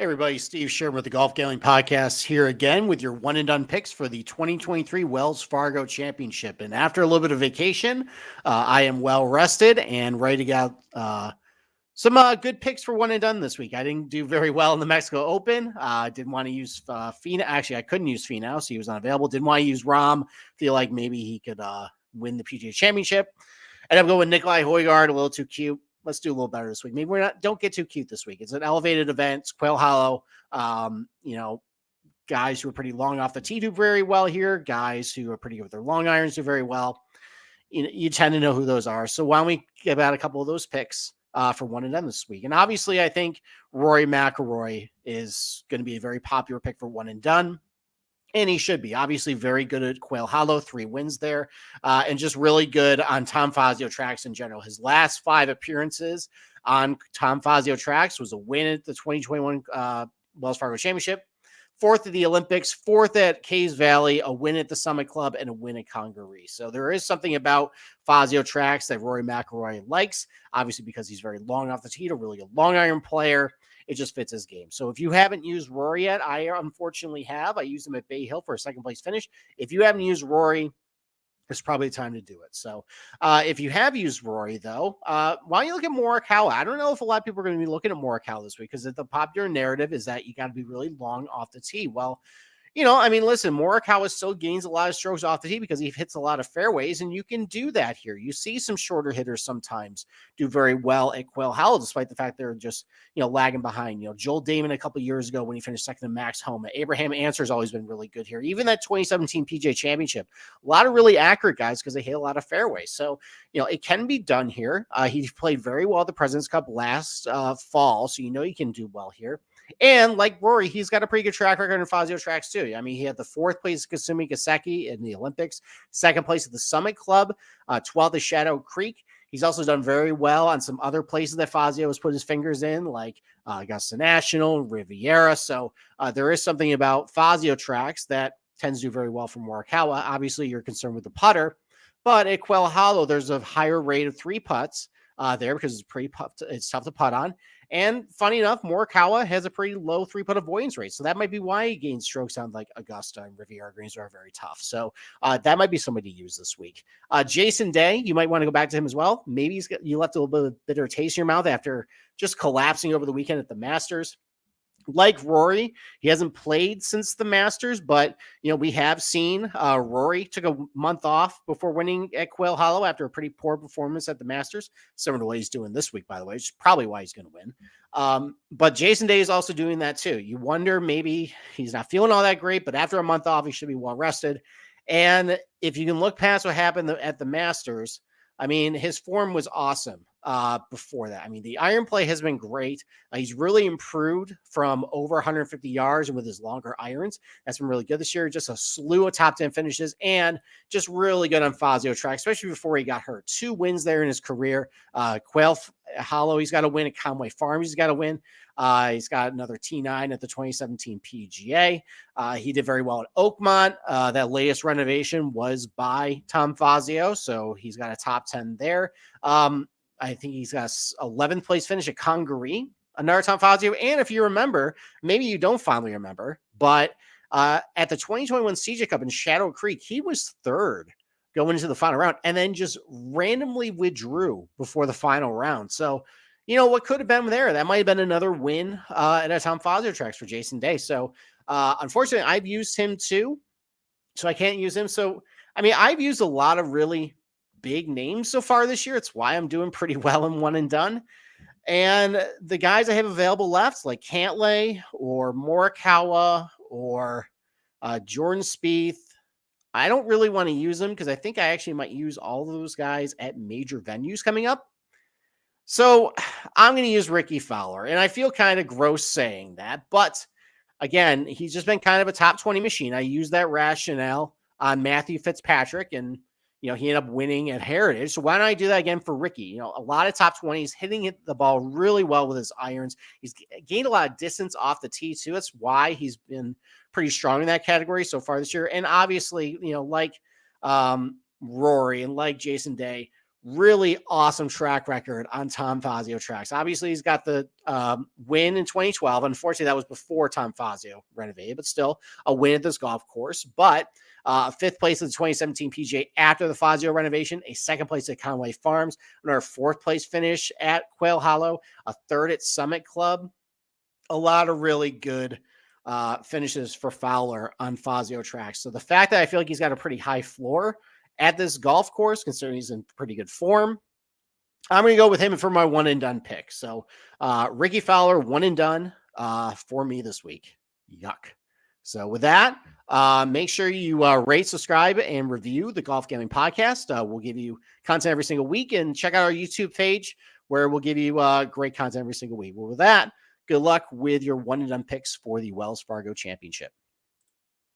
Hey everybody, Steve Sherman with the Golf Gambling Podcast here again with your one and done picks for the 2023 Wells Fargo Championship. And after a little bit of vacation, I am well rested and ready to get some good picks for one and done this week. I didn't do very well in the Mexico Open. Didn't want to use Fina. Actually, I couldn't use Fina, so he was unavailable. Didn't want to use Rom. Feel like maybe he could win the PGA Championship. And I'm going with Nikolai Højgaard, a little too cute. Let's do a little better this week. Maybe don't get too cute this week. It's an elevated event. It's Quail Hollow. Guys who are pretty long off the tee do very well here. Guys who are pretty good with their long irons do very well. You tend to know who those are. So why don't we give out a couple of those picks for one and done this week? And obviously, I think Rory McIlroy is going to be a very popular pick for one and done. And he should be obviously very good at Quail Hollow, 3 wins there, and just really good on Tom Fazio tracks in general. His last 5 appearances on Tom Fazio tracks was a win at the 2021 Wells Fargo Championship, 4th at the Olympics, 4th at Caves Valley, a win at the Summit Club, and a win at Congaree. So there is something about Fazio tracks that Rory McIlroy likes, obviously because he's very long off the tee, a really good long iron player. It just fits his game. So if you haven't used Rory yet, I unfortunately have. I used him at Bay Hill for a second place finish. If you haven't used Rory, it's probably the time to do it. So if you have used Rory, though, why don't you look at Morikawa? I don't know if a lot of people are going to be looking at Morikawa this week because the popular narrative is that you got to be really long off the tee. Well, listen, Morikawa still gains a lot of strokes off the tee because he hits a lot of fairways, and you can do that here. You see some shorter hitters sometimes do very well at Quail Hollow, despite the fact they're just, lagging behind. Joel Damon a couple of years ago when he finished second to Max Homa. Abraham Anser's always been really good here. Even that 2017 PGA Championship, a lot of really accurate guys because they hit a lot of fairways. So, it can be done here. He played very well at the President's Cup last fall, so you can do well here. And like Rory, he's got a pretty good track record in Fazio tracks too. I mean, he had the 4th place at Kasumi Gaseki in the Olympics, 2nd place at the Summit Club, 12th at Shadow Creek. He's also done very well on some other places that Fazio has put his fingers in, like Augusta National, Riviera. So there is something about Fazio tracks that tends to do very well for Morikawa. Obviously, you're concerned with the putter, but at Quail Hollow, there's a higher rate of 3 putts there because it's tough to putt on. And funny enough, Morikawa has a pretty low 3-putt avoidance rate. So that might be why he gains strokes on like Augusta and Riviera greens are very tough. So that might be somebody to use this week. Jason Day, you might want to go back to him as well. Maybe you left a little bit of bitter taste in your mouth after just collapsing over the weekend at the Masters. Like Rory, he hasn't played since the Masters, but, we have seen Rory took a month off before winning at Quail Hollow after a pretty poor performance at the Masters, similar to what he's doing this week, by the way, which is probably why he's going to win. But Jason Day is also doing that too. You wonder maybe he's not feeling all that great, but after a month off, he should be well rested. And if you can look past what happened at the Masters, his form was awesome before that. The iron play has been great. He's really improved from over 150 yards and with his longer irons. That's been really good this year. Just a slew of top 10 finishes and just really good on Fazio track, especially before he got hurt. 2 wins there in his career. Quail Hollow, he's got to win. At Conway Farms, he's got to win. He's got another T9 at the 2017 PGA. He did very well at Oakmont. That latest renovation was by Tom Fazio, so he's got a top 10 there. I think he's got 11th place finish at Congaree, another Tom Fazio. And if you remember, maybe you don't fondly remember, but at the 2021 CJ Cup in Shadow Creek, he was 3rd going into the final round and then just randomly withdrew before the final round. So, what could have been there? That might have been another win at a Tom Fazio tracks for Jason Day. So, unfortunately, I've used him too, so I can't use him. So, I've used a lot of really big names so far this year. It's why I'm doing pretty well in one and done. And the guys I have available left, like Cantlay or Morikawa or Jordan Spieth, I don't really want to use them because I think I actually might use all of those guys at major venues coming up. So I'm going to use Ricky Fowler, and I feel kind of gross saying that, but again, he's just been kind of a top 20 machine. I use that rationale on Matthew Fitzpatrick, and he ended up winning at Heritage. So why don't I do that again for Ricky? A lot of top 20s, hitting the ball really well with his irons. He's gained a lot of distance off the tee too. That's why he's been pretty strong in that category so far this year. And obviously, like Rory and like Jason Day, really awesome track record on Tom Fazio tracks. Obviously, he's got the win in 2012. Unfortunately, that was before Tom Fazio renovated, but still a win at this golf course. But fifth place in the 2017 PGA after the Fazio renovation, a second place at Conway Farms, another fourth place finish at Quail Hollow, a third at Summit Club. A lot of really good finishes for Fowler on Fazio tracks. So the fact that I feel like he's got a pretty high floor at this golf course, considering he's in pretty good form, I'm going to go with him for my one and done pick. So Ricky Fowler, one and done for me this week. Yuck. So with that, make sure you rate, subscribe, and review the Golf Gambling Podcast. We'll give you content every single week, and check out our YouTube page where we'll give you great content every single week. Well, with that, good luck with your one and done picks for the Wells Fargo Championship.